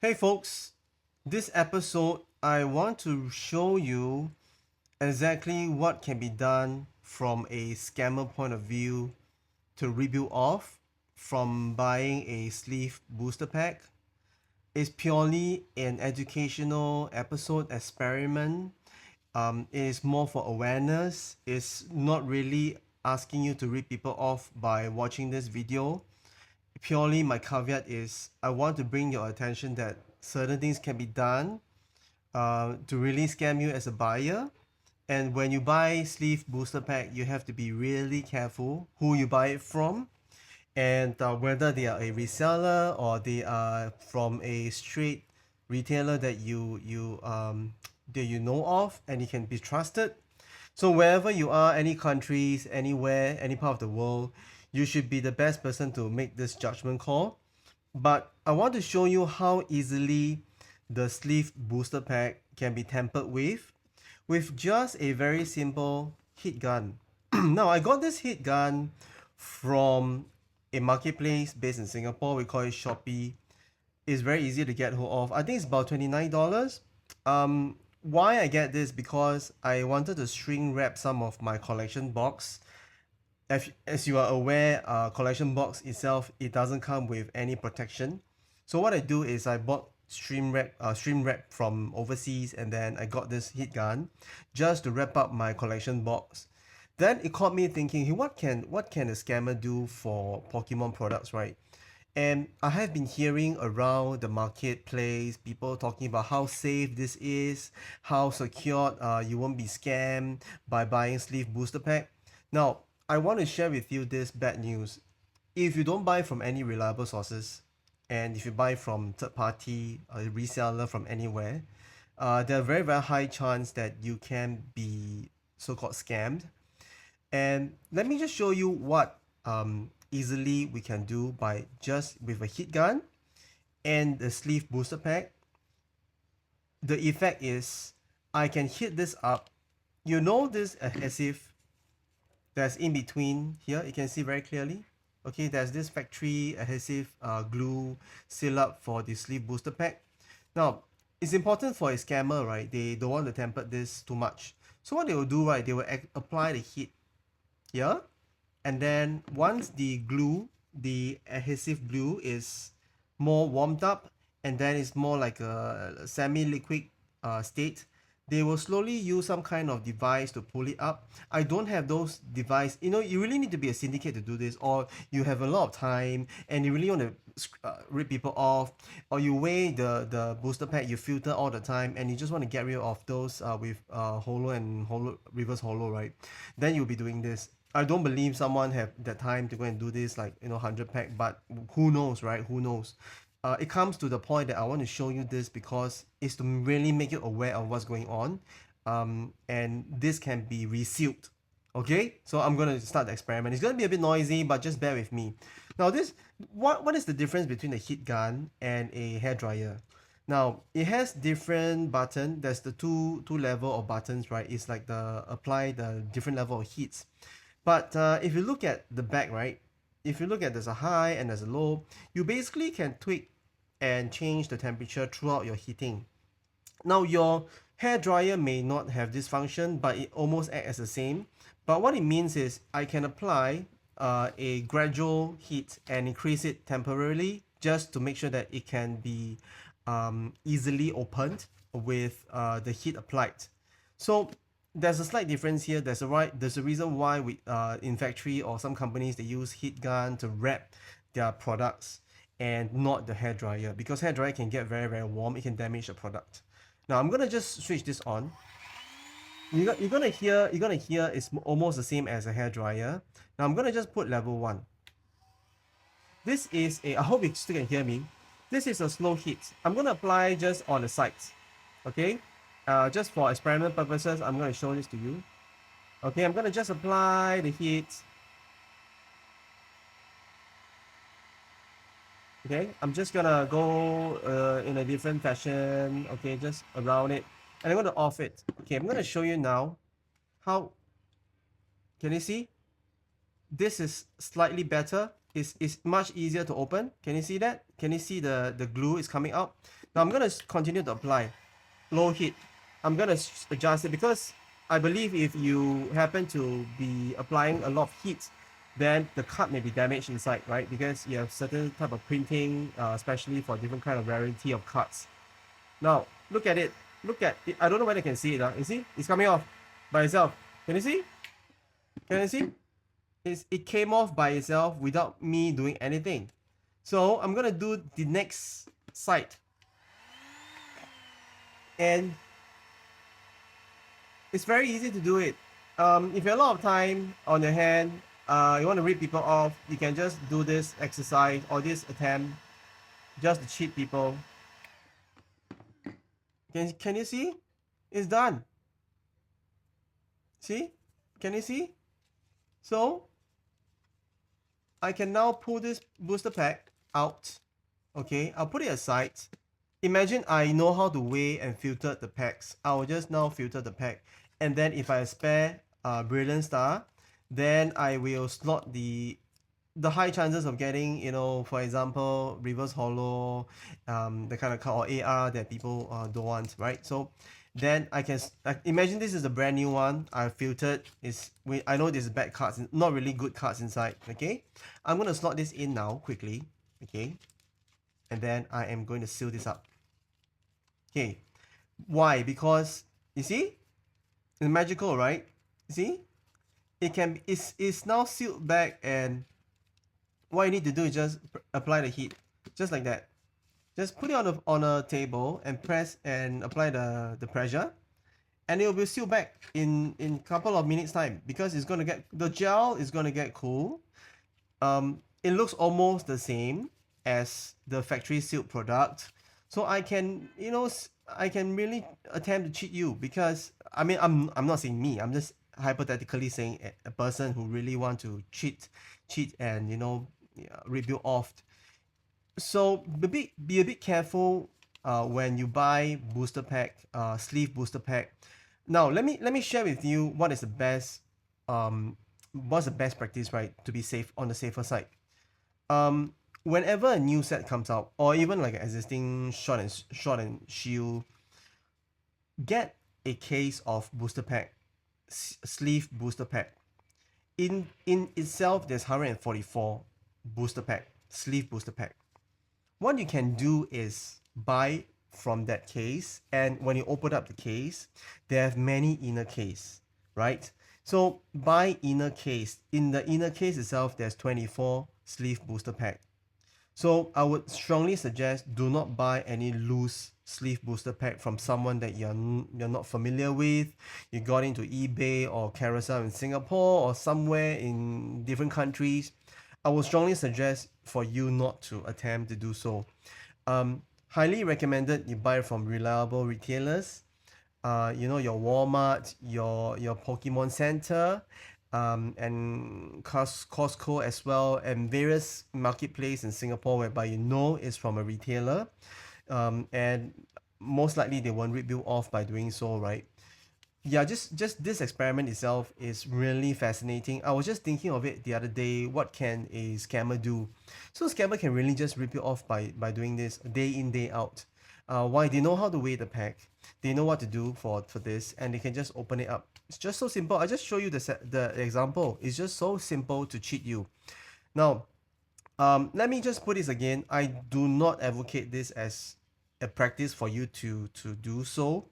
Hey folks, this episode I want to show you exactly what can be done from a scammer point of view to rebuild off from buying a sleeve booster pack. It's purely an educational episode experiment. It is more for awareness. It's not really asking you to rip people off by watching this video. Purely my caveat is I want to bring your attention that certain things can be done to really scam you as a buyer. And when you buy sleeve booster pack, you have to be really careful who you buy it from and whether they are a reseller or they are from a straight retailer that you know of and you can be trusted. So wherever you are, any countries, anywhere, any part of the world, you should be the best person to make this judgment call. But I want to show you how easily the sleeve booster pack can be tampered with just a very simple heat gun. Now I got this heat gun from a marketplace based in Singapore. We call it Shopee. It's very easy to get hold of. I think it's about $29. Why I get this? Because I wanted to shrink wrap some of my collection box. As you are aware, collection box itself, it doesn't come with any protection. So what I do is I bought stream wrap from overseas, and then I got this heat gun just to wrap up my collection box. Then it caught me thinking, hey, what can a scammer do for Pokemon products, right? And I have been hearing around the marketplace people talking about how safe this is, how secure you won't be scammed by buying sleeve booster pack. Now, I want to share with you this bad news. If you don't buy from any reliable sources, and if you buy from third party, a reseller from anywhere, there are very, very high chance that you can be so-called scammed. And let me just show you what easily we can do by just with a heat gun and the sleeve booster pack. The effect is I can heat this up. You know this adhesive that's in between here, you can see very clearly. Okay, there's this factory adhesive glue seal up for the sleeve booster pack. Now, it's important for a scammer, right? They don't want to tamper this too much. So what they will do, right, they will apply the heat here, and then once the adhesive glue is more warmed up, and then it's more like a semi-liquid state, they will slowly use some kind of device to pull it up. I don't have those device. You really need to be a syndicate to do this, or you have a lot of time and you really want to rip people off, or you weigh the booster pack, you filter all the time, and you just want to get rid of those with hollow and hollow reverse hollow, right? Then you'll be doing this. I don't believe someone have that time to go and do this, like 100 pack, but who knows, right? Who knows? It comes to the point that I want to show you this because it's to really make you aware of what's going on, and this can be resealed. Okay, so I'm gonna start the experiment. It's gonna be a bit noisy, but just bear with me. Now, what is the difference between a heat gun and a hair dryer? Now, it has different button. There's the two level of buttons, right? It's like the apply the different level of heats. But if you look at the back, right? If you look at there's a high and there's a low, you basically can tweak and change the temperature throughout your heating. Now, your hair dryer may not have this function, but it almost acts as the same. But what it means is I can apply a gradual heat and increase it temporarily just to make sure that it can be easily opened with the heat applied. So there's a slight difference here. There's a reason why we in factory or some companies they use heat gun to wrap their products and not the hair dryer, because hair dryer can get very, very warm. It can damage the product. Now I'm gonna just switch this on. You're gonna hear it's almost the same as a hair dryer. Now I'm gonna just put level 1. This is I hope you still can hear me. This is a slow heat. I'm gonna apply just on the sides. Okay, just for experiment purposes, I'm gonna show this to you. Okay, I'm gonna just apply the heat. Okay, I'm just gonna go in a different fashion. Okay, just around it, and I'm gonna off it. Okay, I'm gonna show you now how. Can you see? This is slightly better. It's much easier to open. Can you see that? Can you see the glue is coming out? Now I'm gonna continue to apply low heat. I'm gonna adjust it because I believe if you happen to be applying a lot of heat, then the card may be damaged inside, right? Because you have certain type of printing, especially for different kind of variety of cards. Now look at it. Look at it. I don't know whether you can see it. You see, it's coming off by itself. Can you see? Can you see? It came off by itself without me doing anything. So I'm gonna do the next side, and it's very easy to do it. If you have a lot of time on your hand, you want to read people off, you can just do this exercise or this attempt just to cheat people. Can you see? It's done. See? Can you see? So I can now pull this booster pack out. Okay, I'll put it aside. Imagine I know how to weigh and filter the packs. I will just now filter the pack, and then if I spare Brilliant Star, then I will slot the high chances of getting, you know, for example, reverse holo, the kind of card, or AR that people don't want, right? So then I can imagine this is a brand new one I filtered. I know this is bad cards, not really good cards inside. Okay, I'm gonna slot this in now quickly. Okay, and then I am going to seal this up. Okay, why? Because you see, it's magical, right? You see, it's now sealed back, and what you need to do is just apply the heat, just like that. Just put it on a table and press and apply the pressure, and it will be sealed back in couple of minutes time, because it's gonna get, the gel is gonna get cool. It looks almost the same as the factory sealed product, so I can, you know, I can really attempt to cheat you, because I mean, I'm not saying me, I'm just hypothetically saying a person who really want to cheat and, you know, rebuild off. So be a bit careful when you buy booster pack, sleeve booster pack. Now let me share with you what is the best what's the best practice, right, to be safe, on the safer side. Whenever a new set comes out, or even like an existing short and shield, get a case of booster pack, sleeve booster pack. In itself, there's 144 booster pack, sleeve booster pack. What you can do is buy from that case, and when you open up the case, they have many inner case, right? So buy inner case. In the inner case itself, there's 24 sleeve booster pack. So I would strongly suggest, do not buy any loose sleeve booster pack from someone that you're not familiar with. You got into eBay or Carousel in Singapore or somewhere in different countries. I would strongly suggest for you not to attempt to do so. Highly recommended you buy from reliable retailers. You know, your Walmart, your Pokemon Center, and Costco as well, and various marketplace in Singapore whereby you know it's from a retailer, and most likely they won't rip you off by doing so, right? Yeah, just this experiment itself is really fascinating. I was just thinking of it the other day. What can a scammer do? So scammer can really just rip you off by doing this day in, day out. Why? They know how to weigh the pack. They know what to do for this, and they can just open it up. It's just so simple. I just show you the example. It's just so simple to cheat you. Now, let me just put this again. I do not advocate this as a practice for you to do so.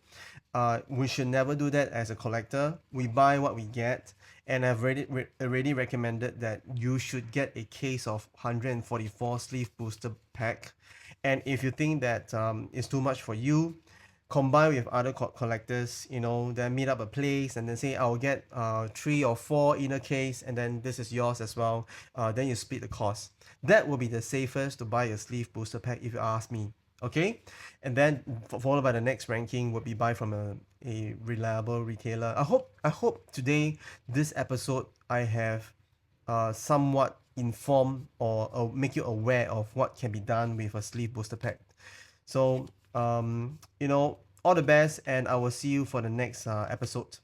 We should never do that as a collector. We buy what we get, and I've already recommended that you should get a case of 144 sleeve booster pack. And if you think that it's too much for you, combine with other collectors, you know, then meet up a place and then say, I'll get 3 or 4 inner case, and then this is yours as well. Then you split the cost. That will be the safest to buy a sleeve booster pack, if you ask me. Okay, and then followed by the next ranking would be buy from a reliable retailer. I hope today, this episode, I have somewhat informed or make you aware of what can be done with a sleeve booster pack. So you know, all the best, and I will see you for the next episode.